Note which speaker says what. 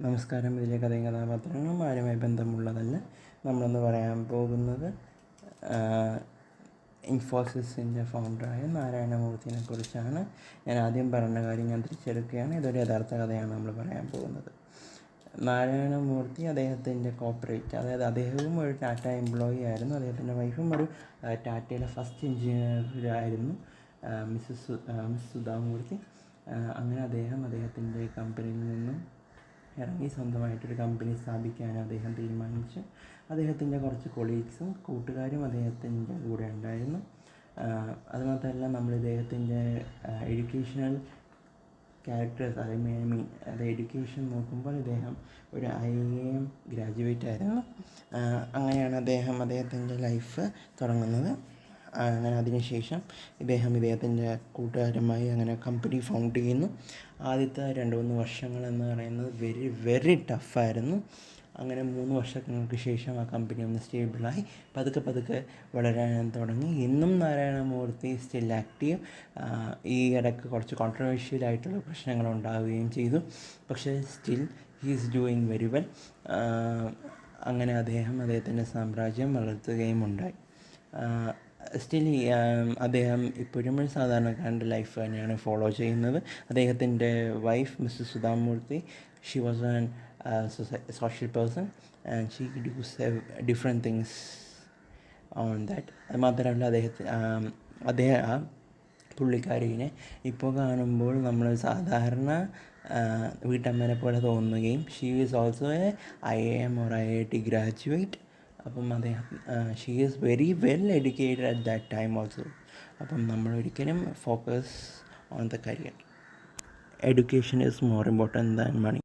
Speaker 1: നമസ്കാരം. ഇതിലെ കഥയും കഥാപാത്രങ്ങളും ആരുമായി ബന്ധമുള്ളതല്ല. നമ്മളൊന്ന് പറയാൻ പോകുന്നത് ഇൻഫോസിസിൻ്റെ ഫൗണ്ടറായ നാരായണ മൂർത്തിനെ കുറിച്ചാണ്. ഞാൻ ആദ്യം പറഞ്ഞ കാര്യം ഞാൻ തിരിച്ചെടുക്കുകയാണ്. ഇതൊരു യഥാർത്ഥ കഥയാണ് നമ്മൾ പറയാൻ പോകുന്നത്. നാരായണ മൂർത്തി അദ്ദേഹത്തിൻ്റെ കോർപ്പറേറ്റ്, അതായത് അദ്ദേഹവും ഒരു ടാറ്റ എംപ്ലോയി ആയിരുന്നു. അദ്ദേഹത്തിൻ്റെ വൈഫും ഒരു ടാറ്റയുടെ ഫസ്റ്റ് എഞ്ചിനീയറായിരുന്നു, മിസ് സുധാമൂർത്തി. അങ്ങനെ അദ്ദേഹത്തിൻ്റെ കമ്പനിയിൽ നിന്നും ഇറങ്ങി സ്വന്തമായിട്ടൊരു കമ്പനി സ്ഥാപിക്കാൻ അദ്ദേഹം തീരുമാനിച്ചു. അദ്ദേഹത്തിൻ്റെ കുറച്ച് കൊളീഗ്സും കൂട്ടുകാരും അദ്ദേഹത്തിൻ്റെ കൂടെ ഉണ്ടായിരുന്നു. അതുമാത്രമല്ല, നമ്മൾ ഇദ്ദേഹത്തിൻ്റെ എഡ്യൂക്കേഷണൽ ക്യാരക്ടേഴ്സ്, അത് എഡ്യൂക്കേഷൻ നോക്കുമ്പോൾ ഇദ്ദേഹം ഒരു IIM ഗ്രാജുവേറ്റ് ആയിരുന്നു. അങ്ങനെയാണ് അദ്ദേഹത്തിൻ്റെ ലൈഫ് തുടങ്ങുന്നത്. അങ്ങനെ അതിനുശേഷം ഇദ്ദേഹത്തിൻ്റെ കൂട്ടുകാരുമായി അങ്ങനെ കമ്പനി ഫൗണ്ട് ചെയ്യുന്നു. ആദ്യത്തെ 2-3 വർഷങ്ങൾ എന്ന് പറയുന്നത് വെരി വെരി ടഫായിരുന്നു. അങ്ങനെ 3 വർഷങ്ങൾക്ക് ശേഷം ആ കമ്പനി ഒന്ന് സ്റ്റേബിളായി പതുക്കെ വളരാൻ തുടങ്ങി. ഇന്നും നാരായണമൂർത്തി സ്റ്റിൽ ആക്റ്റീവ്. ഈ ഇടയ്ക്ക് കുറച്ച് കോൺട്രവേഴ്ഷ്യലായിട്ടുള്ള പ്രശ്നങ്ങൾ ഉണ്ടാവുകയും ചെയ്തു, പക്ഷേ still he is doing very well. അങ്ങനെ അദ്ദേഹത്തിൻ്റെ സാമ്രാജ്യം വളർത്തുകയും ഉണ്ടായി. സ്റ്റിൽ അദ്ദേഹം ഇപ്പോഴും ഒരു സാധാരണക്കാരൻ്റെ ലൈഫ് തന്നെയാണ് ഫോളോ ചെയ്യുന്നത്. അദ്ദേഹത്തിൻ്റെ wife Mrs Sudha Murthy, she was an social person and she does different things on that. അത് മാത്രമല്ല, ആ പുള്ളിക്കാരിനെ ഇപ്പോൾ കാണുമ്പോൾ നമ്മൾ സാധാരണ വീട്ടമ്മനെ പോലെ തോന്നുകയും, she is also a IIM or IIT graduate. അപ്പം she is very well educated at that time also. അപ്പം നമ്മളൊരിക്കലും focus on the career. Education is more important than money.